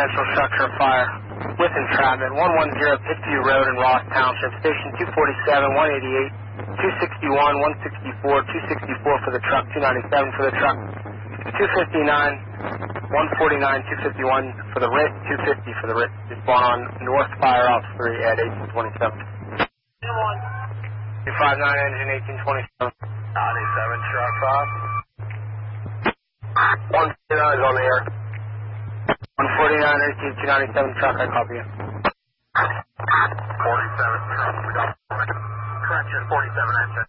residential structure fire with entrapment, 110 Pittview Road in Ross Township, station 247, 188, 261, 164, 264 for the truck, 297 for the truck, 259, 149, 251 for the RIT, 250 for the RIT. Spawn on North Fire Ops 3 at 1827. 259 engine 1827. 97 truck off. 149 is on the air. 149 297 truck, I copy you. 47 truck, we got correction, 47 engine.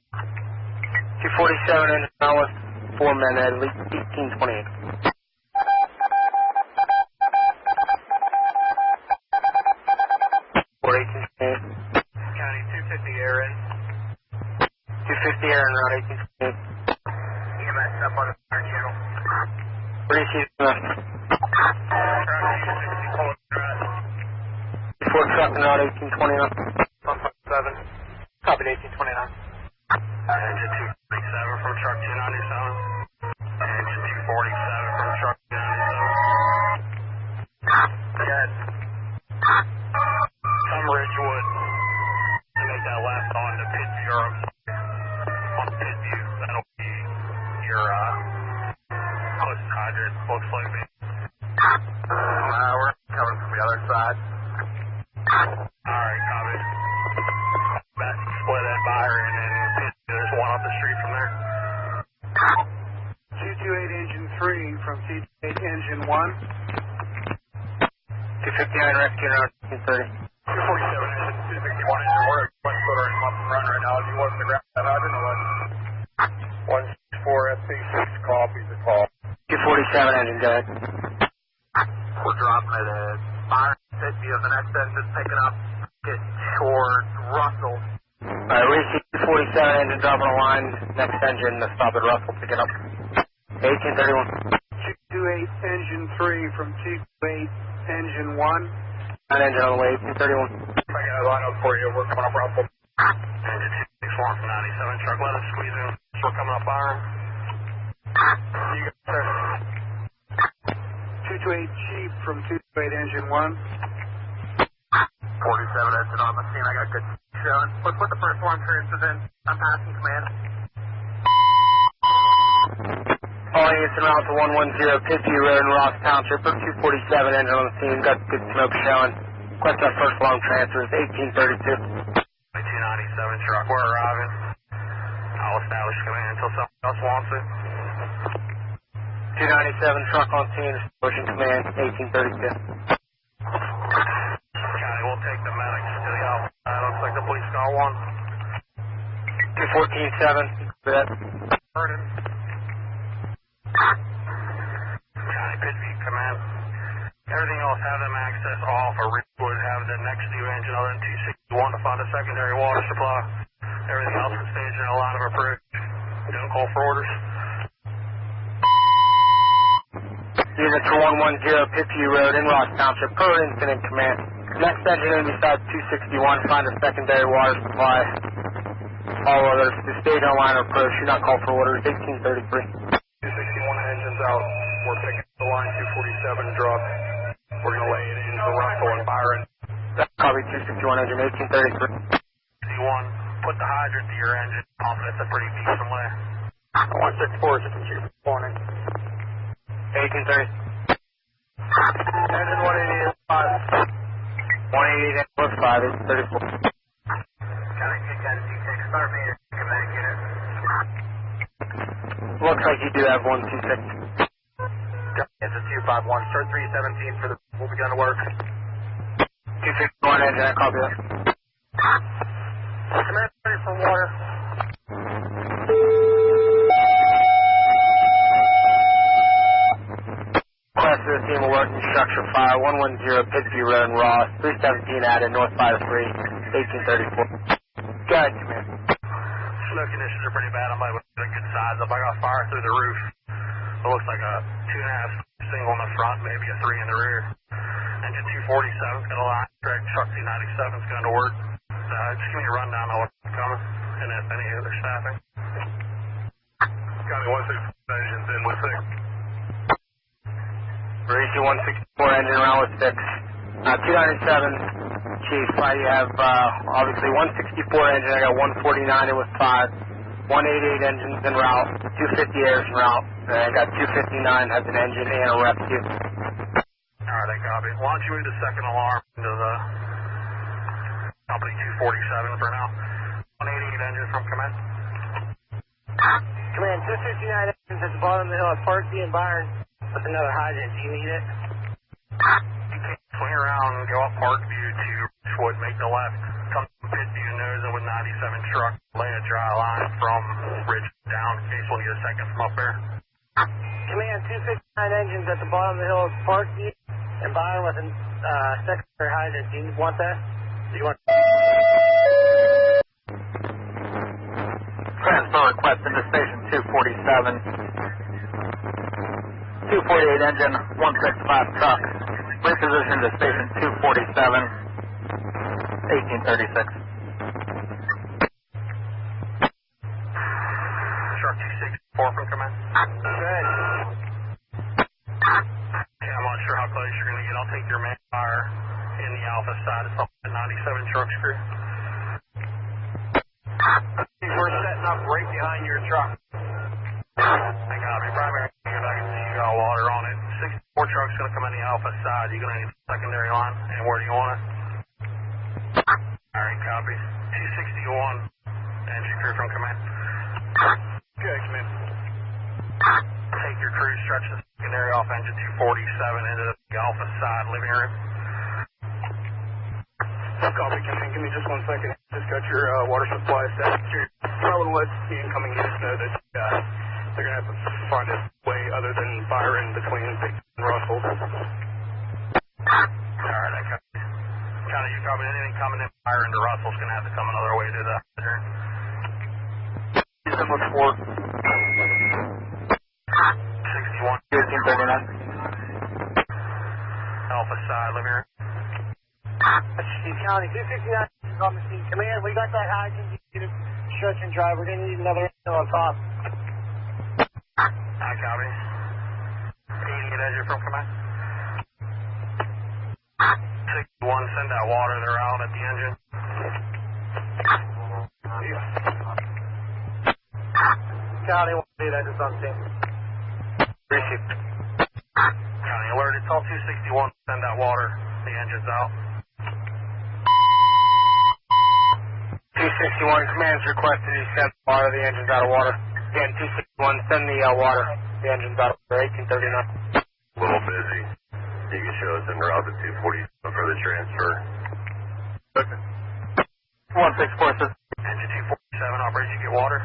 247 engine now with 4 men at 1828. Or 1828. County 250 air in. 250 air in around 1828. EMS up on the fire channel. Where do you see the before truck in route 1829. 157. Copied 1829. Engine 247 from truck 297. Engine 247 from truck 297. Got some Ridgewood to make that left on to Pittview. On Pittview, that'll be your post hydrant, looks like me. We're coming from the other side. Alright, copy. Best split at Byron and Pittview. There's one up the street from there. 228 engine 3 from 228 engine 1. 259 rescue around 1830. 247 engine, 261 engine. We're at West Footer and Muffin Run right now. Do you want to grab that hydrant or what? 164 SP6 copies the call. 247 engine, go ahead. We're dropping it at Byron, Pittview. The next engine's picking up. Get towards Russell. Alright, we see 247 engine dropping a line. Next engine to stop at Russell, pick it up. 1831. 228 engine 3 from 228 engine 1. That engine on the way, 1831. I got a line up for you. We're coming up Russell. Engine 261 from 97 truck. Let us squeeze in. We're coming up Byron. You got there. 228 Chief from 228 engine 1. 47 engine on the scene. I got good showing. Let's put the first alarm transfers in. I'm passing command. Calling it's en route to 110 Pittview Road in Ross Township. 247 engine on the scene. Got good smoke showing. Request our first alarm transfers, 1832. 1897 truck. We're arriving. I'll establish command until someone else wants it. 297 truck on scene. Pushing command, 1832. County, we'll take the medics to the outside. Looks like the police car 1. 214-7. For that. Burden. County, Pittview command. Everything else have them access off or Ridgewood have the next new engine other than 261 to find a secondary water supply. Everything else is staged in a line of approach. Don't call for orders. Units for 110 Pittview Road in Ross Township. Per incident command. Next engine inside 261. Find a secondary water supply. All others to stage on line of approach. Do not call for orders. 1833. 261 engines out. We're picking up the line 247 drop. We're going to lay it into Russell and Byron. Copy 261 engine, 1833. 61. Put the hydrant to your engine. Confident it's a pretty decent way. 164 is a chief warning. 1830. Engine 188 5. 188 plus 5, 1834. County K-10 C6. Start me in command unit. Looks like you do have 126. It's a 251. Start 317 for the. We'll be going to work. 261 engine, I copy that. Command ready for water. Request for the team will work in structure fire 110 Pittview Road in Ross, 317 added, North Fire 3, 1834. Go ahead, command. Snow conditions are pretty bad. I might with a good size up. I got fire through the roof. It looks like a 2.5 single in the front, maybe a 3 in the rear. Engine 247's got a line. Truck 297's going to work. Just give me a rundown on what's coming and if any other staffing. County 164 engines in with 6. Racy 164 engine around 106. 297, Chief. You have obviously 164 engine. I got 149 in with 5. 188 engines en route. 250 airs en route. And I got 259 has an engine and a rescue. Alright, I copy. Why don't you move the second alarm into the company 247 for now? 188 engines from command. Command, 259 engines at the bottom of the hill at Park B and Byron with another hydrant. Do you need it? You can swing around and go up Parkview to Richwood, make the left, come to Pittview, nosing with 97 truck, lay a dry line from Ridge down in case we'll need a second from up there. Command, 259 engines at the bottom of the hill at Park B and Byron with a secondary hydrant. Do you want that? Do you want Transfer request into station 247. 248 engine, 165 truck. Reposition to station 247, 1836. Truck 264 from command. good? Yeah, I'm not sure how close you're going to get. I'll take your man fire in the alpha side. It's up at 97 truck screw. We're setting up right behind your truck. I got me primary. I can see you got water on it. 64 truck's going to come in the alpha side. You're going to need a secondary line. And where do you want it? Alright, copy. 261. Engine crew from command. Good, command. Take your crew, stretch the secondary off engine 247 into the alpha side living room. Copy, command. Give me just 1 second. Just got your water supply set. You're probably let the incoming units know that they're going to have to find a way other than Byron between Big and Russell. Alright, I copy. Kind of you copy anything coming in Byron to Russell's going to have to come another way to the hydrant. Simple sport. 61. 1339. Alpha side living room. Steve County, 259 is on the scene. Command, we got that hydrant. You get a stretch and drive. We're going to need another engine on top. I copy. 88 engine from command. 61, send that water. They're out at the engine. County, we'll do that. It's on scene. Received. County alert. It's all 261. Send that water. The engine's out. 261, command's requested you send water, the engine's out of water. Again, 261, send the water, the engine's out of water, 1839. A little busy. You can show us in route to 247 for the transfer. Okay. 164 says. Engine 247, operator, you get water?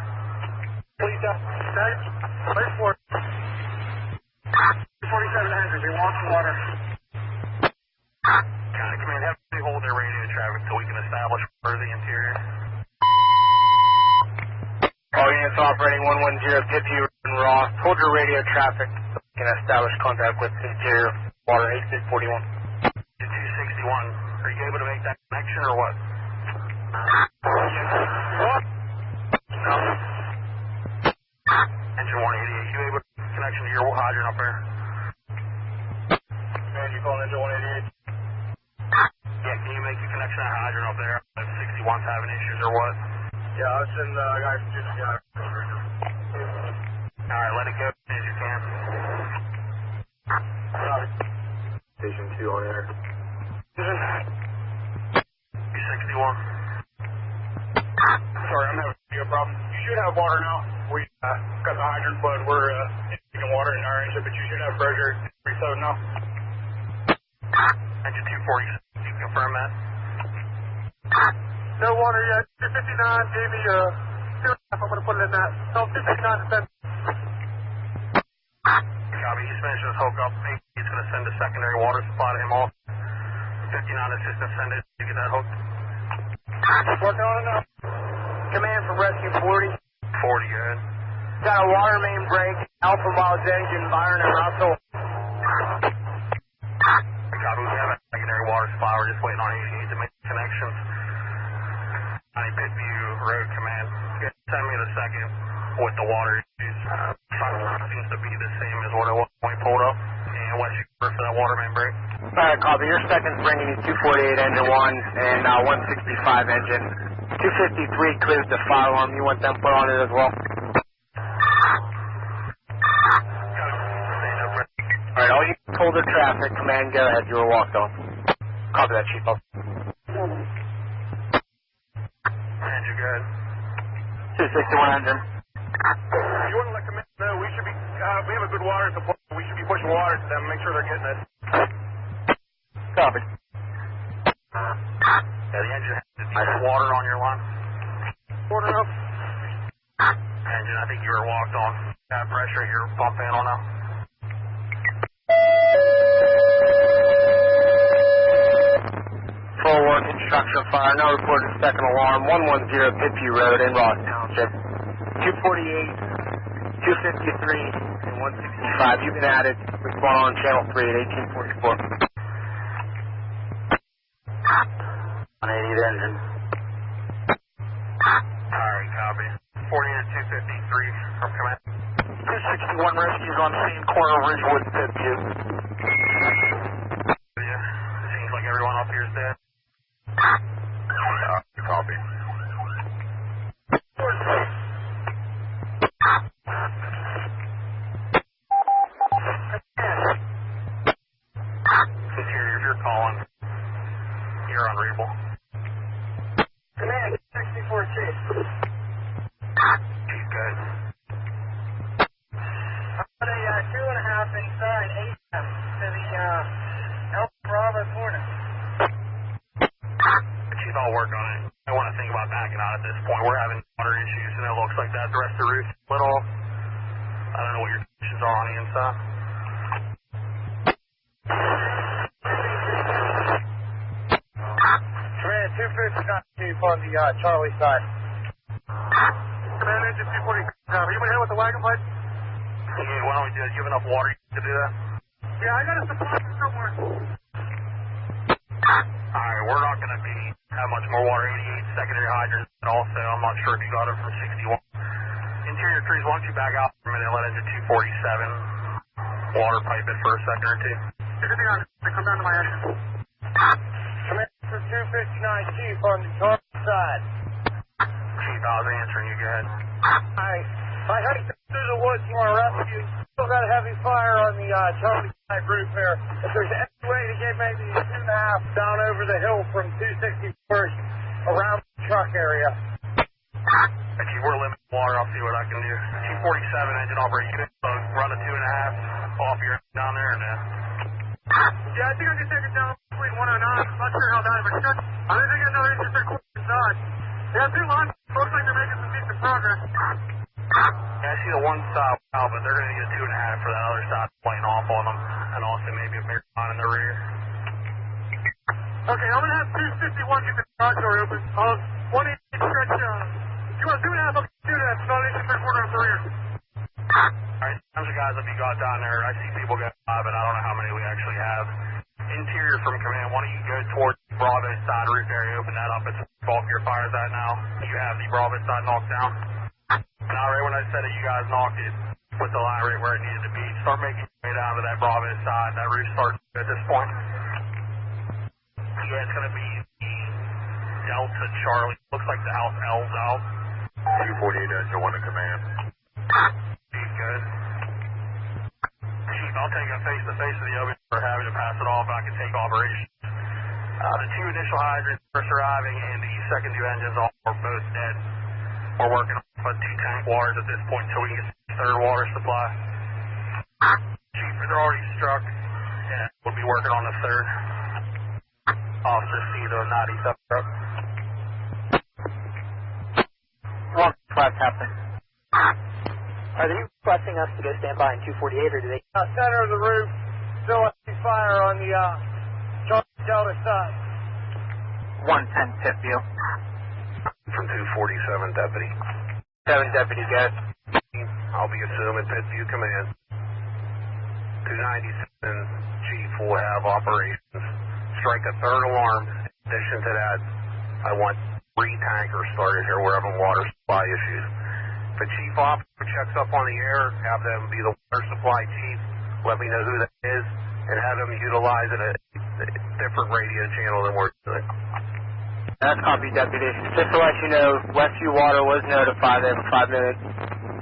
Please, search. First floor. 247 engines. We want some water. County command, have to hold their radio traffic so we can establish for the interior. All units operating 110 Pittview and Ross. Hold your radio traffic so we can establish contact with interior water 1841. 261, are you able to make that connection or what? No. Engine 188, you able to make connection to your hydrant up there? Man, you calling engine 188? Yeah, can you make the connection to that hydrant up there? If 61's having issues or what? Yeah, I'll send guys to the Alright, let it go as soon as you can. Station 2 on air. 261. Sorry, I'm having a problem. You should have water now. We got the hydrant flood. We're taking water in our engine, but you should have pressure 37 now. Engine 240, can you confirm that? No water yet. 259 gave me 2.5. I'm going to put it in that. No, 259 to 10. Copy, he's finished his hookup. He's going to send a secondary water supply to him off. 59 assistant, send it. You get that hooked? Working on it now. Command from Rescue 40. 40, good. Got a water main break. Alpha Miles engine, Byron and Russell. Copy, we have a secondary water supply. We're just waiting on AD to make connections. Pittview Road Command. Send me the second with the water issues. Seems to be the same as what it was when we pulled up. and west shore for that water main break. Alright, copy. Your second's bringing you 248 engine 1 and 165 engine. 253 clears the fire alarm. You want them put on it as well? Alright, all you pull the traffic, command, go ahead. You were walked on. Copy that, Chief. Engine good. 261 engine. You want to let command know we should be, we have a good water supply. We should be pushing water to them, make sure they're getting it. Copy. Yeah, the engine has water on your line. Water up. Engine, I think you were walked on. Got pressure at your pump panel now. Full work instruction fire. Now reported second alarm. 110 Pittview Road in Ross Township. 248, 253, and 165. You've been added. Respond on channel 3 at 1844. 180 the engine. Alright, copy. 48 253 from command. 261 rescues on scene, corner Ridgewood, Pittview. Yeah, it seems like everyone up here is dead. Copy. Interior, if you're calling, you're unreadable. Command, 64 Chief. Chief, good. About a 2.5 inside 8 to the El Bravo corner. Chief, I'll work on it. I want to think about backing out at this point. We're having water issues, and it looks like that. The rest of the roof is little. I don't know what your conditions are on the inside. Command, 250 Chief on the Charlie side. Command engine 240. You went ahead with the wagon pipe? Yeah, why don't we do that? Do you have enough water to do that? Yeah, I got a supply somewhere. Alright, we're not going to have much more water. 88 secondary hydrants, and also, I'm not sure if you got it from 61. Interior trees, why don't you back out for a minute, let engine 247 water pipe it for a second or two. Everything on it, come down to my engine. Command for 259 Chief on the Charlie side. Chief, I was answering you, go ahead. Alright, I hate to through the woods you want to rescue. Still got a heavy fire on the Charlie side roof there. If there's any way to get maybe 2.5 down over the hill from 261st around the truck area. Chief, we're limited water. I'll see what I can do. 247 engine operator, you can run a 2.5 off your down there or no? Yeah, I think I can take it down between 109. I'm not sure how that, but I think I know it's just a quarter inside. They have 2 lines. Looks like they're making some decent progress. Yeah, I see the one side out, but they're going to need a 2.5 for that other side playing off on them, and also maybe a bigger line in the rear. Okay, I'm going to have 251 keep the garage door open. 180 stretch, you want 2.5, I'll do that. It's about 1 3/4 of the rear. Alright, tons of guys, if you got down there, I see people go by, but I don't know how many we actually have. Interior from command, why don't you go towards the Bravo side roof area, open that up, it's bulk your fire's at now. You have the Bravo side knocked down. Now, right when I said it, you guys knocked it, put the line right where it needed to be. Start making your way down to that Bravo side, that roof starts at this point. Yeah, it's going to be Delta Charlie, looks like the house L's out. 248 engine 1 to command. Chief, good. Chief, I'll take a face-to-face with the oven for having to pass it off. I can take operations. The 2 initial hydrants first arriving and the second 2 engines are both dead. We're working on 2 tank waters at this point until we can get the 3rd water supply. Chief, they're already struck. Yeah, we'll be working on the 3rd. Officer C, the 97 truck. What's happening? Are they requesting us to go stand by in 248, or do they? Center of the roof, still a fire on the Charlie Delta side. 110 Pittview. From 247 deputy. 7 deputy, guys. I'll be assuming Pittview command. 297 chief will have operations. Strike a 3rd alarm. In addition to that, I want 3 tankers started here. We're having water supply issues. The chief officer checks up on the air, have them be the water supply chief. let me know who that is, and have them utilize a different radio channel than we're doing. That's copy, Deputy. Just to let you know, Westview Water was notified. They have a 5 minute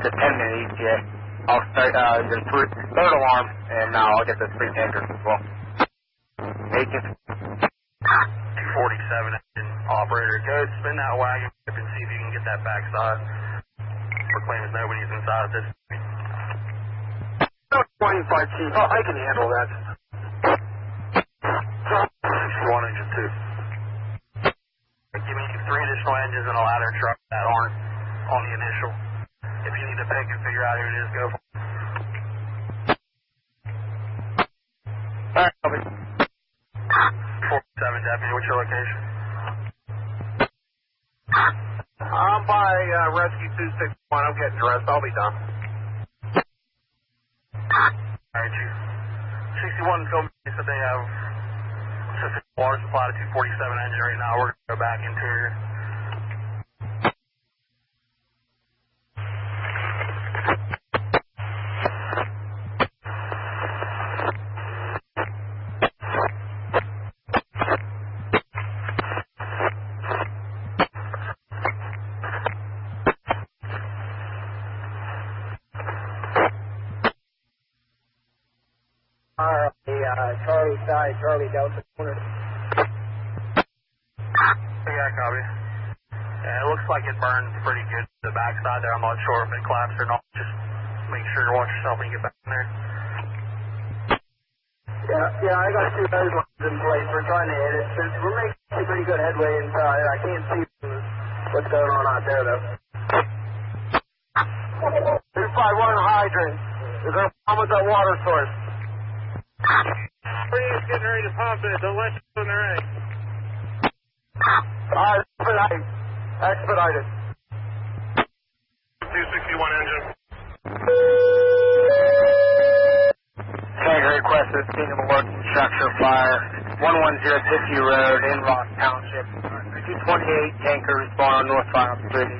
to 10 minute ETA. I'll start your third alarm, and now I'll get the 3 tankers as well. 247 engine operator, go spin that wagon and see if you can get that backside. We're claiming nobody's inside this. 25 Chief. Oh, I can handle that. 61 engine 2. Give me 3 additional engines and a ladder truck that aren't on the initial. If you need to pick and figure out who it is, go for it. Alright, copy. 47 Deputy, what's your location? I'm by Rescue 261. I'm getting dressed. I'll be done. Alright, Chief. 61 told me that they have sufficient water supply to 247 engine right now. We're going to go back interior. Charlie side, Charlie Delta corner. Yeah, copy. Yeah, it looks like it burned pretty good the backside there. I'm not sure if it collapsed or not. Just make sure to watch yourself when you get back in there. Yeah, I got 2 nose lines in place. We're trying to hit it. We're making pretty good headway inside. I can't see what's going on out there, though. 251 hydrant. Is there a problem with that water source? Pretty's getting ready to pump it. Don't let you in the ring. Alright, expedite it. 261 engine. Tanker requested scene of emergency structure fire. 110 Pittview Road in Ross Township. 228 tanker respond on North Fire Street.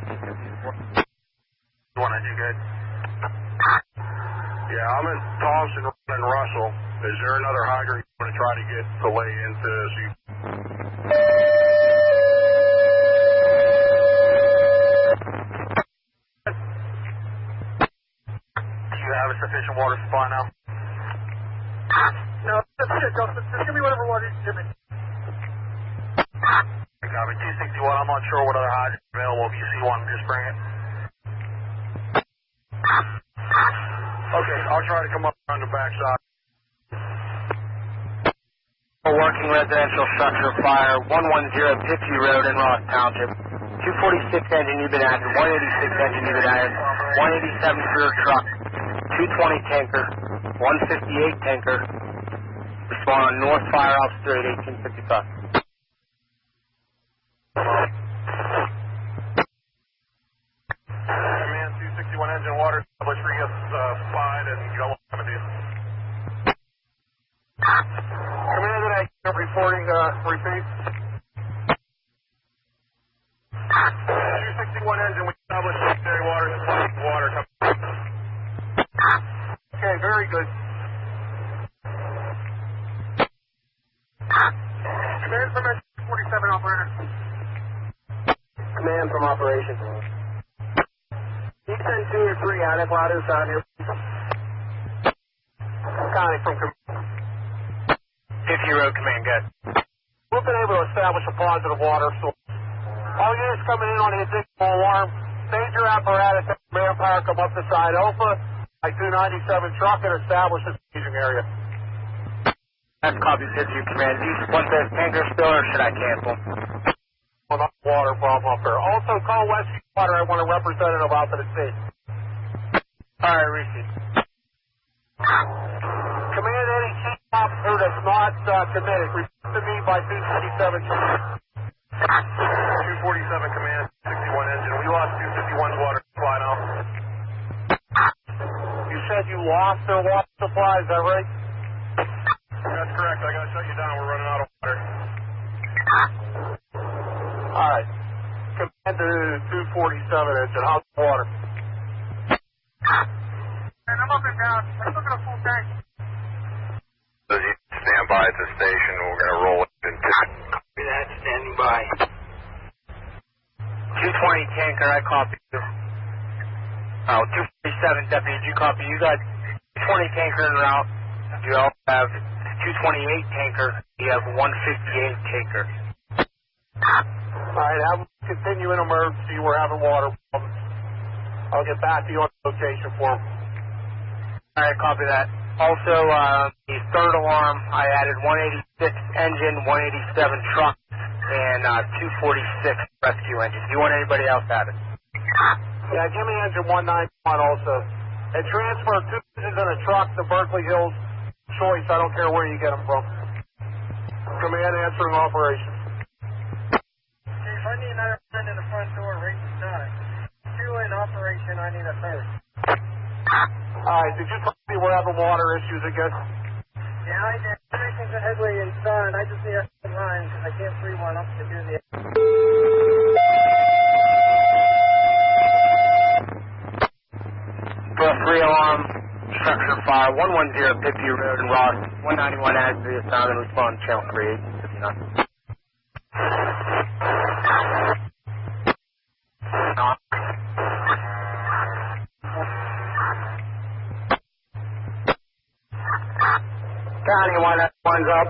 You want to do good? Yeah, I'm in Thompson and Russell. Is there another hydrant you want to try to get to lay into? Do you have a sufficient water supply now? No, that's it, Justin. Just give me whatever water you can give me. Copy. 261. I'm not sure what other hydrant is available. If you see one, just bring it. Okay, I'll try to come up on the backside. Working residential structure fire. 110 Pittview Road in Ross Township. 246 engine you've been added. 186 engine you've been added. 187 rear truck. 220 tanker. 158 tanker. Respond on North Fire Off Street, 1855. Command 261 engine water. Let's bring us slide and you don't want to do. Command today, reporting, repeat. 261 engine, we established secondary water supply. Water coming. Okay, very good. Command from 47 operator. Command from operations. Can you send 2 or 3 attic ladders down here? Connie from Pittview Road Command, good. We've been able to establish a positive water source. All units coming in on the additional alarm, major apparatus and manpower come up the side Alpha, by 297 truck and establish the staging area. That's copy, Pittview Command. Do you want those tankers still, or should I cancel? Well, not water problem up there. Also, call Westview Water. I want a representative out to the scene. Alright, receive. Command any chief officer that's not committed. Report to me by 267. 247 command, 61 engine. We lost 251's water supply now. You said you lost their water supply, is that right? That's correct. I gotta shut you down. We're running out of water. Alright. Command to 247 engine. How's the water? And I'm up and down. I'm looking at a full tank. inside the station. We're going to roll it in. Copy that, standing by. 220 tanker, I copy you. Oh, 247 deputy, did you copy? You got 220 tanker en route. You also have 228 tanker. You have 158 tanker. All right, have them continue in emergency. We're having water problems. I'll get back to you on the location for them. All right, copy that. Also, the third alarm, I added 186 engine, 187 truck, and 246 rescue engine. Do you want anybody else added? Yeah, give me engine 191 also. And transfer 2 engines and a truck to Berkeley Hills Choice. I don't care where you get them from. Command answering operations. Chief, I need another friend in the front door right beside. 2 in operation, I need a third. All right, did you tell me we're having water issues again? Yeah, I did. Everything's a headway inside. I just need a line because I can't free one up to do the... For a 3-alarm structure fire, 110 Pittview Road in Ross, 191 adds to the sound and respond to channel 3859. County 1's up.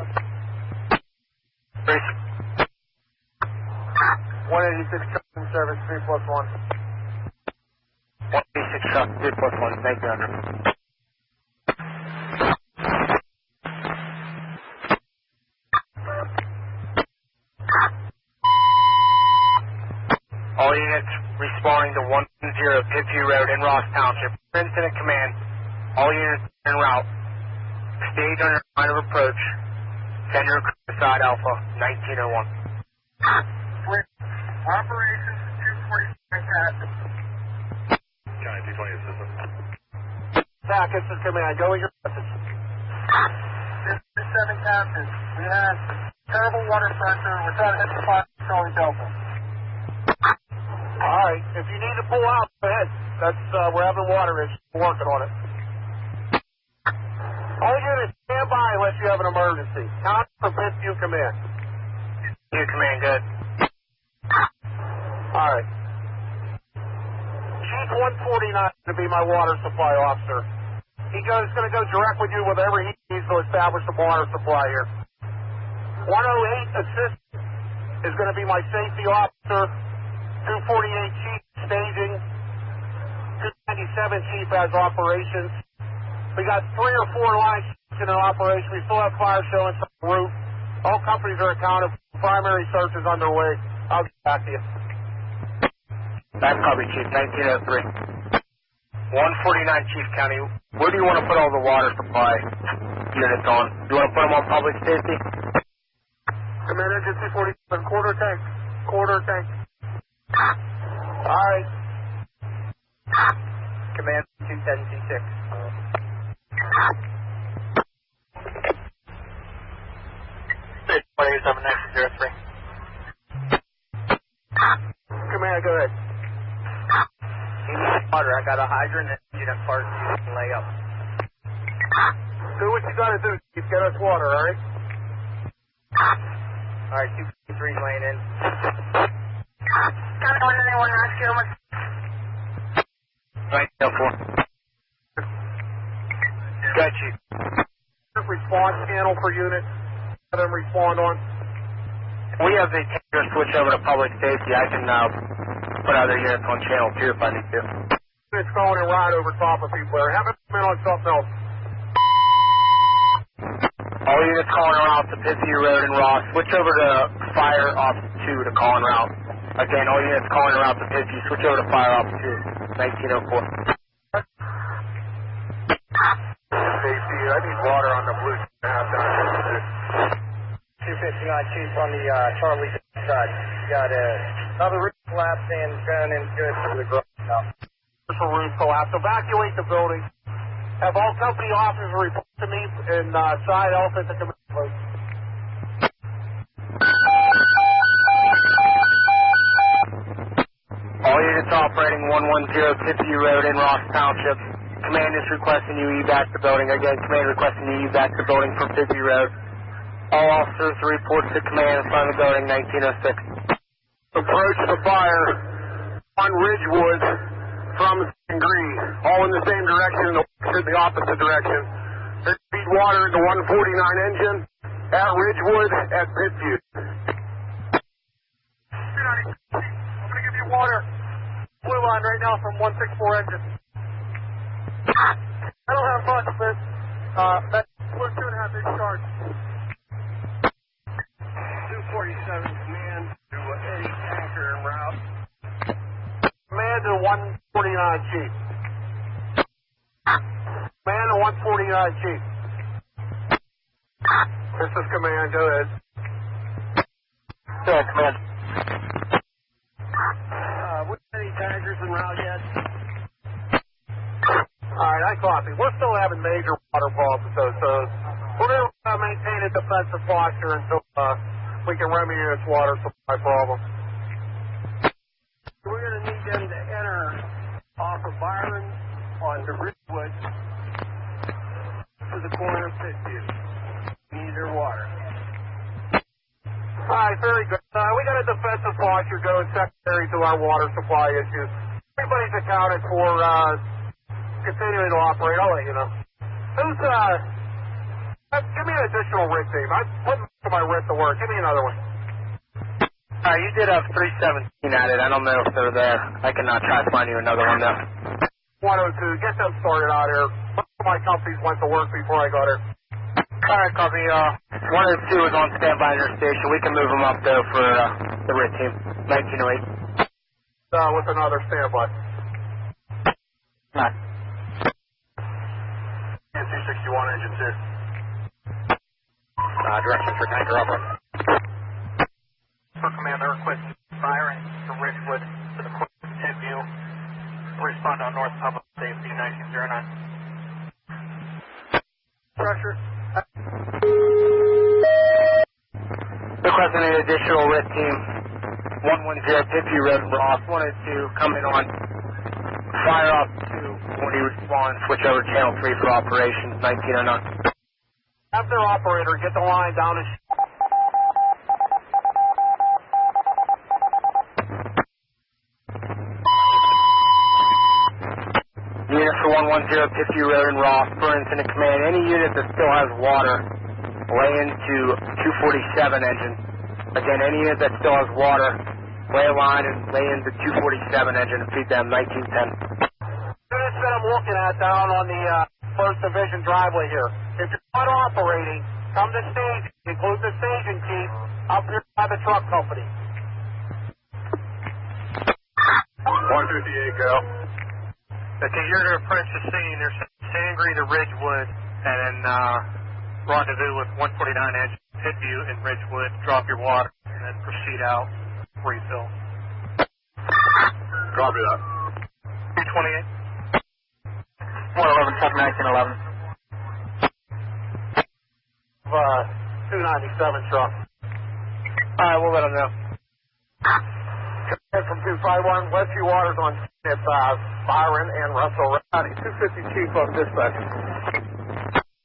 186 truck in service, 3+1. 186 truck, 3+1. Thank you, Andrew. All units responding to 110 Pittview Road in Ross Township. Incident command. All units en route. Stage under line of approach. Send your crew to side Alpha, 1901. Operations 247 captain. County 220 assistant. Zach, this is command. Go with your message. 247 captain. We have terrible water pressure. We're trying to hit the spot Charlie Delta. All right, if you need to pull out, go ahead. That's, we're having water issues. We're working on it. All units, stand by unless you have an emergency. Count for Pittview command. Pittview command, good. All right. Chief 149 is to be my water supply officer. He's going to go direct with you whatever he needs to establish the water supply here. 108 assistant is going to be my safety officer. 248 chief staging. 297 chief has operations. We got 3 or 4 lines in operation. We still have fire showing from the roof. All companies are accounted for. Primary search is underway. I'll get back to you. That's copy, Chief. 1903. 149 Chief County. Where do you want to put all the water supply units on? Do you want to put them on public safety? Command engine 247. Quarter tank. Quarter tank. All right. Command 276. Stage 187 Command, go ahead. Water. I got a hydrant and unit part you can lay up. Do what you got to do. Chief. Get us water, all right? All right, 253 laying in. County 191 rescue. Right, 4. Got you. Response channel per unit. Let them respond on. We have the tanker switch over to public safety. I can put other units on channel 2 if I need to. It's going and ride over top of people there. Have it come in on something else. All units calling route to Pittview Road in Ross. Switch over to Fire Ops 2 to call en route. Again, all units calling route to Pittview. Switch over to Fire Ops 2, 1904. Safety, I need water on the blue. 259 Chief on the Charlie side. Got another roof collapse and going in good for the garage now. Commercial roof collapse. Evacuate the building. Have all company officers report to me in side Alpha at the command post. All units operating 110 Pittview Road in Ross Township. Command is requesting you evac the building. Again, command requesting you evac the building from Pittview Road. All officers report to command in front of the building, 1906. Approach the fire on Ridgewood from Green, all in the same direction, in the opposite direction. There's feed water in the 149 engine at Ridgewood at Pittview. I'm going to give you water. Blue line right now from 164 engine. I don't have much, but that's 2.5 inch charge. 247 command to any tanker en route. Command to 149 Chief. Command to 149 Chief. This is command, go ahead. Yeah, command. With any tankers en route yet? Alright, I copy. We're still having major water problems, so we're going to maintain a defensive posture until we can remedy this water supply problem. We're going to need them to enter off of Byron on the Ridgewood to the corner of Pittview. Need their water. Alright, very good. We got a defensive posture going secondary to our water supply issues. Everybody's accounted for continuing to operate. I'll let you know. Who's, give me an additional rig team. I put my wrist to work. Give me another one. You did have 317 at it. I don't know if they're there. I can try to find you another one now. 102. Get them started out here. Most of my companies went to work before I got here. Alright, copy. 102 is on standby in your station. We can move them up, though, for the RIT team. 1908. With another standby. Alright. 261 engine 2. Directions for tanker upper. For command, I request firing from Ridgewood to the corner of Pittview. Respond on North Public Safety 1909. Pressure. Requesting an additional RIT team. 110 Pittview Road, Ross. Wanted to come in on fire up to when he responds, switch over to channel 3 for operations, 1909. Have their operator get the line down and Unit for 110 Pittview Road in Ross, Burns in command. Any unit that still has water, lay into 247 engine. Again, any unit that still has water, lay a line and lay into 247 engine and feed them 1910. Units that I'm looking at down on the 1st Division driveway here. If you're not operating, come to stage, include the staging chief up here by the truck company. 158, go. Okay, you're to approach the scene. There's Sangre to Ridgewood, and then rendezvous with 149 engine Pittview in Ridgewood. Drop your water, and then proceed out. Refill. Copy that. 228. 111, check 1911. 297 truck. Alright, we'll let them know. From 251, Westview Waters on Byron and Russell Rowdy. 250 Chief on dispatch.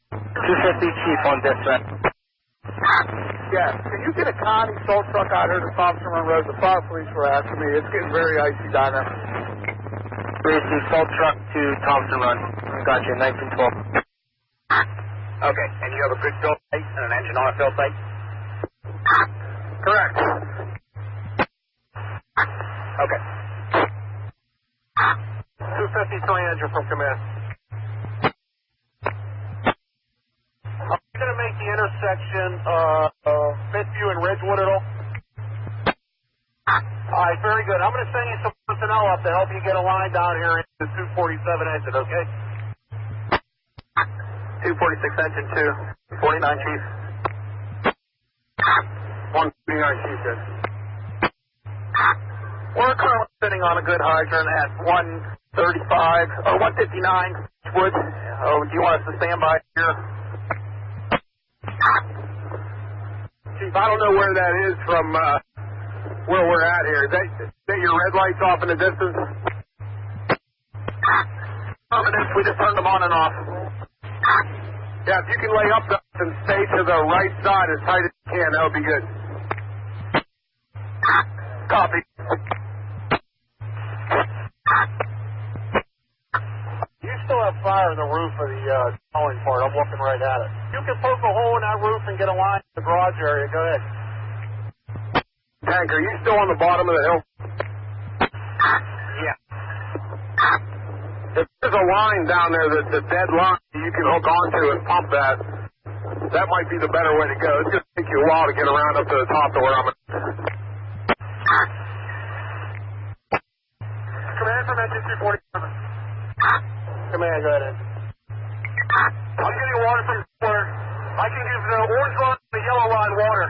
250 Chief on dispatch. Yeah, can you get a Connie salt truck out here to Thompson Run Road? The fire police were asking me. It's getting very icy down there. Receive salt truck to Thompson Run. Got you, 1912. Okay, and you have a good fill plate and an engine on a fill plate? Correct. Okay. 253 engine from command. I'm going to make the intersection Pittview and Ridgewood at all. All right, very good. I'm going to send you some personnel up to help you get a line down here into the 247 engine, okay? 246 engine 2, 49 Chief. 149 Chief, good. We're currently sitting on a good hydrant at 135 or 159 Wood. Oh, do you want us to stand by here? Chief, I don't know where that is from where we're at here. Is that your red lights off in the distance? We just turned them on and off. Yeah, if you can lay up the and stay to the right side as tight as you can. That would be good. Copy. You still have fire in the roof of the towing part. I'm looking right at it. You can poke a hole in that roof and get a line in the garage area. Go ahead. Tank, are you still on the bottom of the hill? Yeah. If there's a line down there that's a dead line you can hook onto and pump that, that might be the better way to go. It's going to take you a while to get around up to the top to where I'm at. Command from engine 247. Command, go ahead. I'm getting water from water. I can give the orange line and the yellow line water.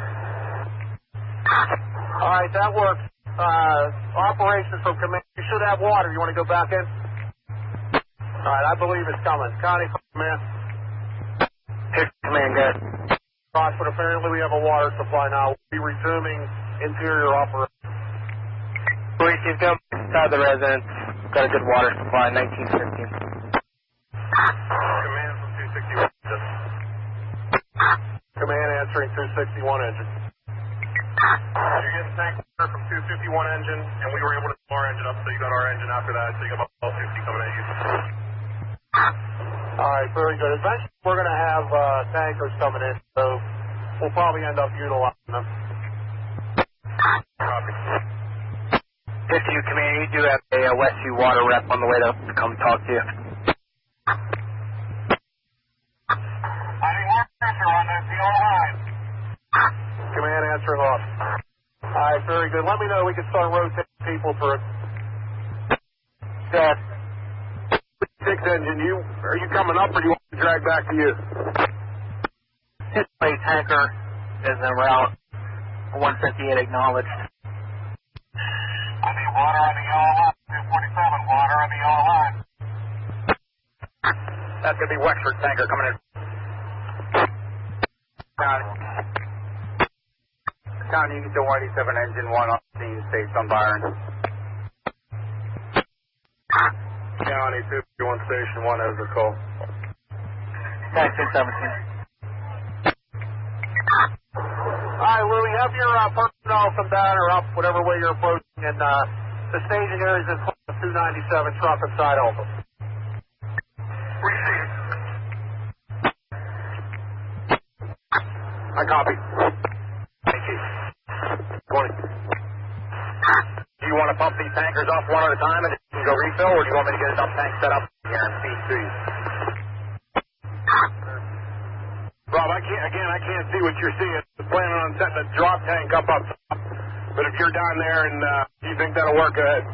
All right, that works. Operations from command. You should have water. You want to go back in? All right, I believe it's coming. Connie, command. Command, good. Ross, but apparently we have a water supply now. We'll be resuming interior operations. Police, you've come inside the residence. Got a good water supply, 1915. Command from 261. Command answering 261 engine. You're getting tank water from 251 engine, and we were able to pull our engine up, so you got our engine after that, so you got about 50 coming at you. All right, very good. Eventually, we're going to have tankers coming in, so we'll probably end up utilizing them. Copy. Pittview, Command, you do have a Westview water rep on the way to come talk to you. I need more pressure on this yellow line. Command answering off. All right, very good. Let me know. We can start rotating people through. Yes. 6 engine, are you coming up or do you want to drag back to you? This way tanker is en route. 158 acknowledged. I need water on the yellow line. 247, water on the yellow line. That's going to be Wexford tanker coming in. County, you can do 187 engine 1 on scene, safe on Byron. County 251 station 1 has a call. 1917. All right, Louie, have your personnel come down or up, whatever way you're approaching, and the staging area is in front of 297 truck inside Alpha. Receive. I copy. Thank you. Morning. Do you want to pump these tankers off one at a time and you can go refill, or do you want me to get a dump tank set up here and feed to you? Rob, I can't see what you're seeing. I'm planning on setting a drop tank up top. But if you're down there and you think that'll work, go ahead.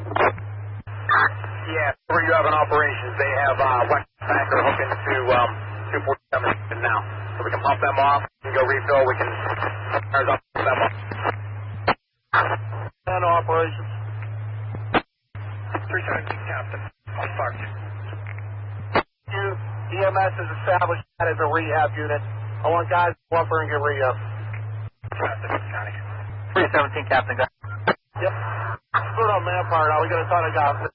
Yeah, where you have an operations, they have West tanker hooking to 247 now. So we can pump them off, we can go refill, we can up them up. And operations. 317 Captain. I'm parked. EMS has established that as a rehab unit. I want guys to go up there and get rehab. Captain, County. 317 Captain, go. Yep. Split up manpower now. We got a ton of guys.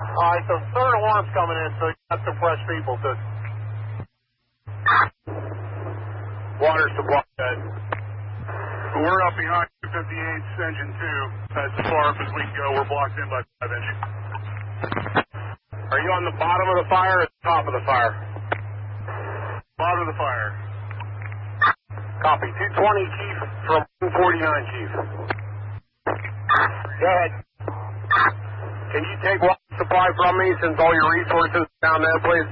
All right, so third alarm's coming in, so you got some fresh people, too. Water supply. We're up behind 258's engine 2. As far up as we can go, we're blocked in by 5 engine. Are you on the bottom of the fire or the top of the fire? Bottom of the fire. Copy. 220 Chief from 149 Chief. Go ahead. Can you take water supply from me since all your resources down there, please?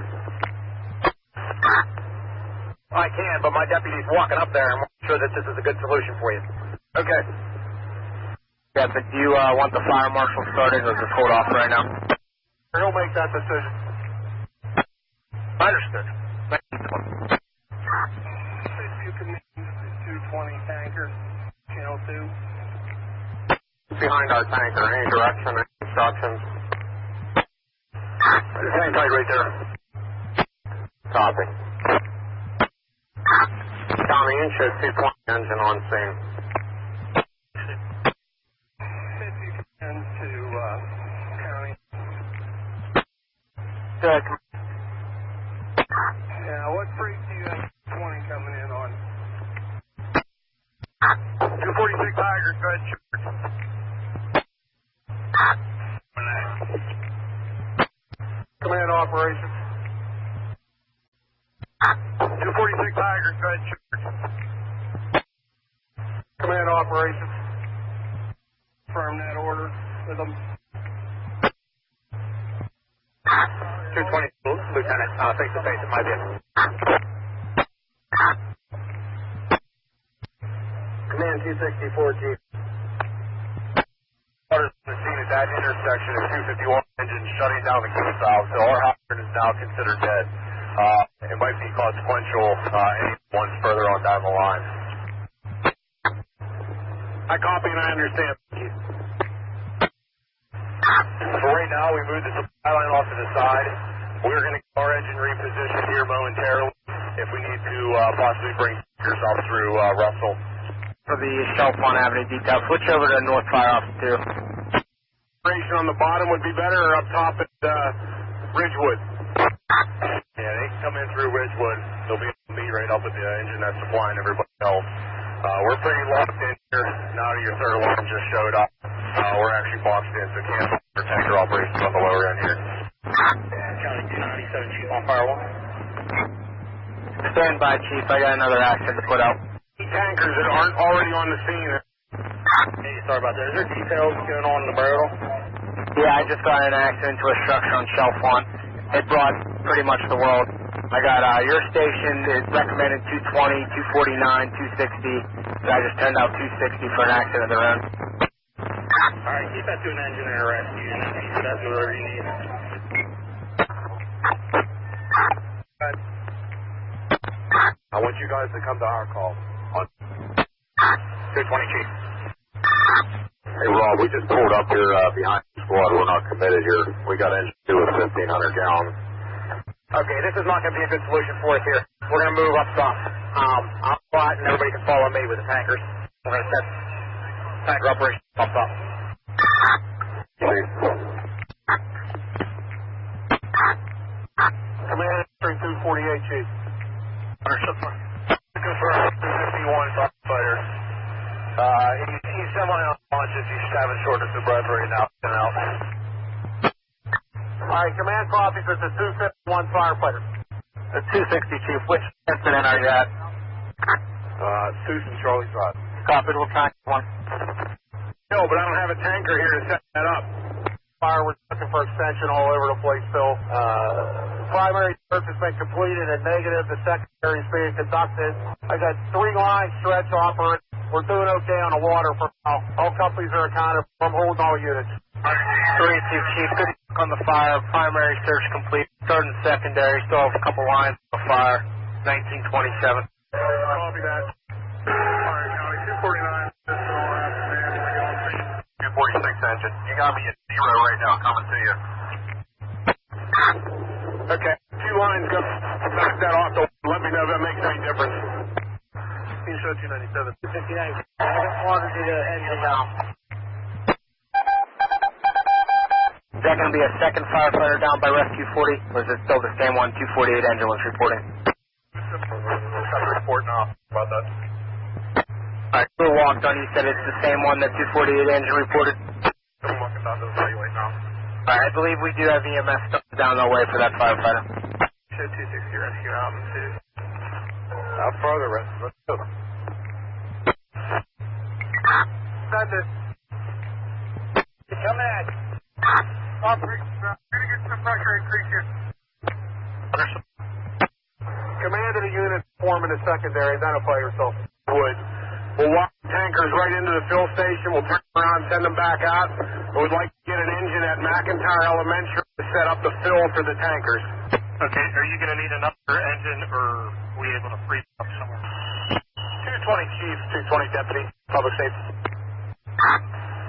I can, but my deputy's walking up there and I'm sure that this is a good solution for you. Okay. Yeah, but do you want the fire marshal started or just hold off right now? He'll make that decision. Understood. You can name 220 tanker, channel 2. Behind our tanker, any direction, any instructions? Hang tight right there. Copy. Tommy, inches 220 engine on scene. 50 to county. Good. Command operations. 246 Tigers, go ahead, charge. Command operations. Confirm that order with them. 220, Lieutenant, face to face at my vehicle. Command 264, Chief. Orders on the scene at that intersection of 251 engine shutting down the key valve, so our hydrant is now considered dead. It might be consequential any ones further on down the line. I copy and I understand. For right now, we moved the supply line off to the side. We're going to get our engine repositioned here momentarily if we need to possibly bring yourself through Russell. For the Shell Pond Avenue detail, switch over to North Fire Office 2. Operation on the bottom would be better, or up top at Ridgewood? Yeah, they can come in through Ridgewood. They'll be able to meet right up at the engine that's supplying everybody else. We're pretty locked in here. Now that your third alarm just showed up, we're actually boxed in, so cancel for tanker operations on the lower end here. County 297, Chief, on fire 1. Stand by, Chief. I got another accident to put out. Tankers that aren't already on the scene. Hey, sorry about that. Is there details going on in the barrel? Yeah, I just got in an accident to a structure on Shell Pond. It brought pretty much the world. I got your station is recommended 220, 249, 260. I just turned out 260 for an accident of their own. All right, keep that to an engine and a rescue, and then keep that to whatever you need. I want you guys to come to our call. 220, Chief. Hey, Rob, we just pulled up here behind the squad. We're not committed here. We got engine 2 with 1,500 gallons. Okay, this is not going to be a good solution for us here. We're going to move up top. I'm flat, and everybody can follow me with the tankers. We're going to set tanker operation up top. Command 248, Chief. Understood. Confirm 251 firefighter. He's semi-unconscious. He's having shortness of breath right now. All right, command copies at the 251 firefighter. The 260, Chief. Which incident are you at? Susan Charlie Drive. Copied. We'll try one. No, but I don't have a tanker here to set that up. Fire, we're looking for extension all over the place still. Primary search has been completed and negative. The secondary is being conducted. I got 3 lines stretch operating. We're doing okay on the water for now. All companies are accounted for. I'm holding all units. 3-2, Chief. Good luck on the fire. Primary search complete. Third and secondary. Still have a couple lines on the fire. 1927. Copy that. Fire County 249. 246 engine. You got me at 0 right now. Coming to you. Okay. 2 lines go. Back that off. So let me know if that makes any difference. Show 297. 259. I haven't wanted you to engine down. Is that going to be a second firefighter down by Rescue 40? Or is it still the same one, 248 engine was reporting? Got the report now about that. Alright, we walked on. You said it's the same one that 248 engine reported? I'm walking down to the evaluate now. Alright, I believe we do have EMS stuff down the way for that firefighter. Show 260 rescue out to. How far the rest? Let's go. Send it. Come in. Operation. We're going to get some pressure increase here. Command of the unit, form in the secondary. Identify yourself. We'll walk tankers right into the fill station. We'll turn around, send them back out. We'd like to get an engine at McIntyre Elementary to set up the fill for the tankers. Okay, are you going to need another engine, or are we able to free up somewhere? 220 Chief, 220 Deputy, Public Safety.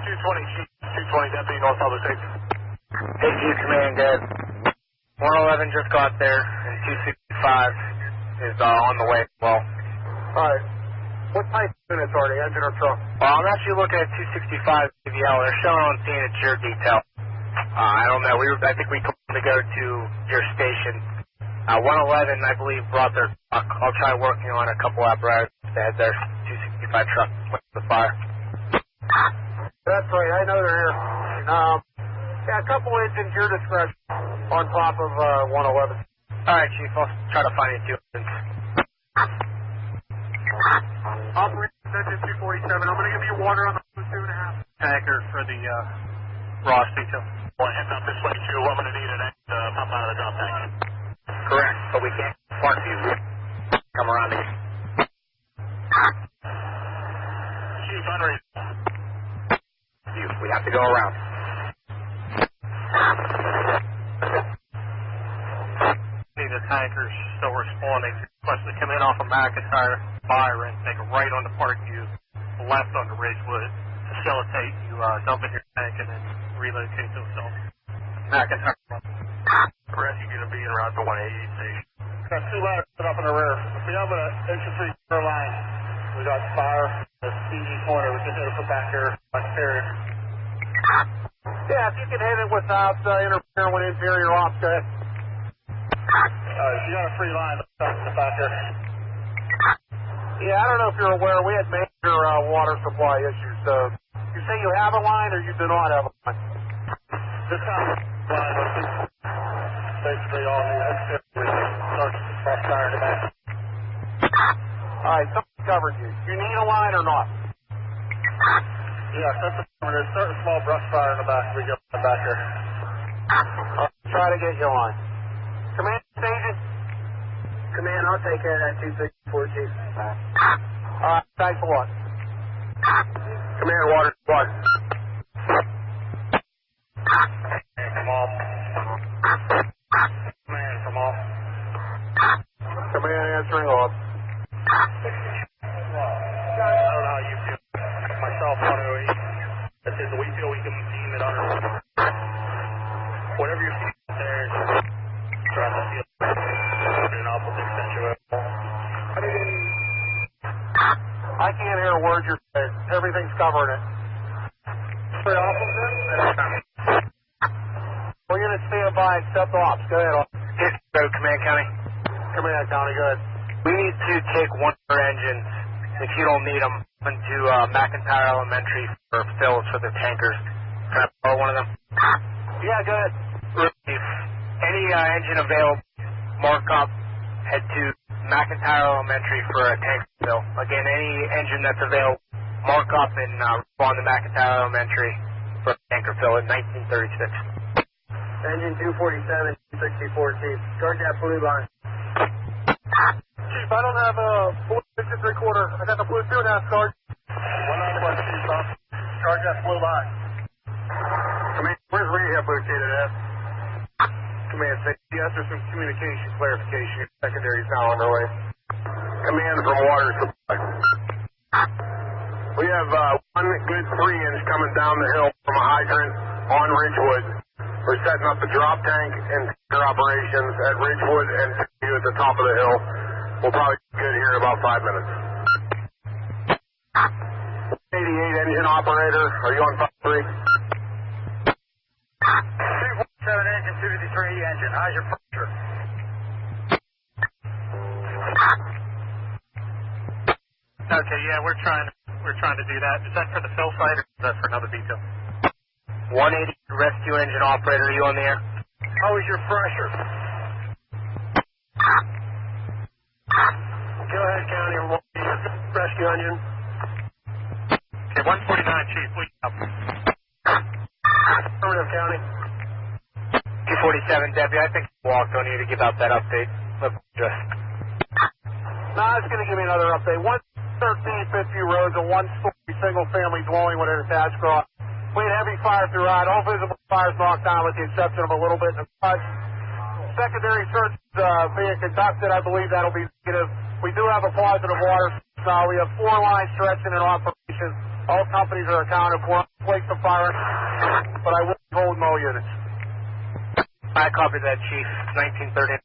220 Chief, 220 Deputy, North Public Safety. Hey, Chief Command, good. 111 just got there, and 265 is on the way as well. All right. What type of units are they, engine or truck? Well, I'm actually looking at 265 CVL. They're showing on scene at your detail. I don't know. I think we told them to go to your station. 111, I believe, brought their truck. I'll try working on a couple apparatus to head their 265 truck with the fire. That's right. I know they're here. Yeah, a couple engines, your discretion, on top of 111. All right, Chief. I'll try to find you 2 engines. Operator engine 247. I'm going to give you water on the 2.5 tanker for the Ross detail. Well, head up this way too. I'm going to need an pump out of the drop tank. Correct, but we can't park you. Come around here. Chief, unread. We have to go around. The tankers still responding. Plus, they come in off of McIntyre, Byron, take a right onto Parkview, left onto Ridgewood, facilitate you dumping your tank and then relocate themselves. McIntyre. Rest, you're going to be in route to 188 station. Got 2 ladders set up in the rear. If we have an infantry rear line, we got fire, the CG corner, we can hit it from back here, like carrier. Yeah, if you can hit it without interfering with interior ops, go ahead. If you got a free line, let's start in the back here. Yeah, I don't know if you're aware, we had major water supply issues. You say you have a line or you do not have a line? This kind of line was basically all the exit starts to cross fire in the back. All right, something covered you. You need a line or not? Yeah, there's certain small brush fire in the back. We go in the back here. I'll try to get you a line. Command station? Command, I'll take care of that 264, Chief. All right, thanks a lot. Command, water supply. From off. Command, from off. Command answering off. I don't know how you feel. Myself, 108. That says we feel we can beam it under. Whatever you're seeing out there, try to feel it up with the extension. I can't hear a word you're saying. Everything's covering it. Free officer? We're going to stand by and accept ops. Go ahead. Yes, go, Command County. Command County, go ahead. We need to take 1 of our engines, if you don't need them, into McIntyre Elementary for fills for the tankers. Can I borrow one of them? Yeah, go ahead. If any engine available, mark up, head to McIntyre Elementary for a tank fill. Again, any engine that's available, mark up and respond to McIntyre Elementary for a tanker fill in 1936. Engine 247, 264, Chief. Charge that blue line. Chief, I don't have a 6 3/4. I got the blue 2.5 card. 191, Chief. Charge that blue line. Command, where's rehab located at? Command, yes, there's some communication clarification. Secondary is now underway. Command from water supply. We have 1 good 3-inch coming down the hill from a hydrant on Ridgewood. We're setting up the drop tank and tanker operations at Ridgewood and Pittview at the top of the hill. We'll probably get here in about 5 minutes. 88 engine operator, are you on 5-3? 247 engine, 253 engine. How's your pressure? Okay, yeah, we're trying to do that. Is that for the fill site or is that for another detail? 180 rescue engine operator, are you on the air? How is your pressure? Go ahead, County. Rescue engine. Okay, 149, Chief. We up. Affirmative, County. 247, Debbie, I think I walked on you to give out that update. Look, just... No, it's going to give me another update. 113 Pittview Road, a 1-story single-family dwelling with an attached garage. We had heavy fire throughout. All visible fires knocked down with the exception of a little bit in the front. Secondary search being conducted. I believe that'll be negative. We do have a positive water supply. We have 4 lines stretching in operation. All companies are accounted for. Place of fire, but I will hold no units. I copy that, Chief. 1930.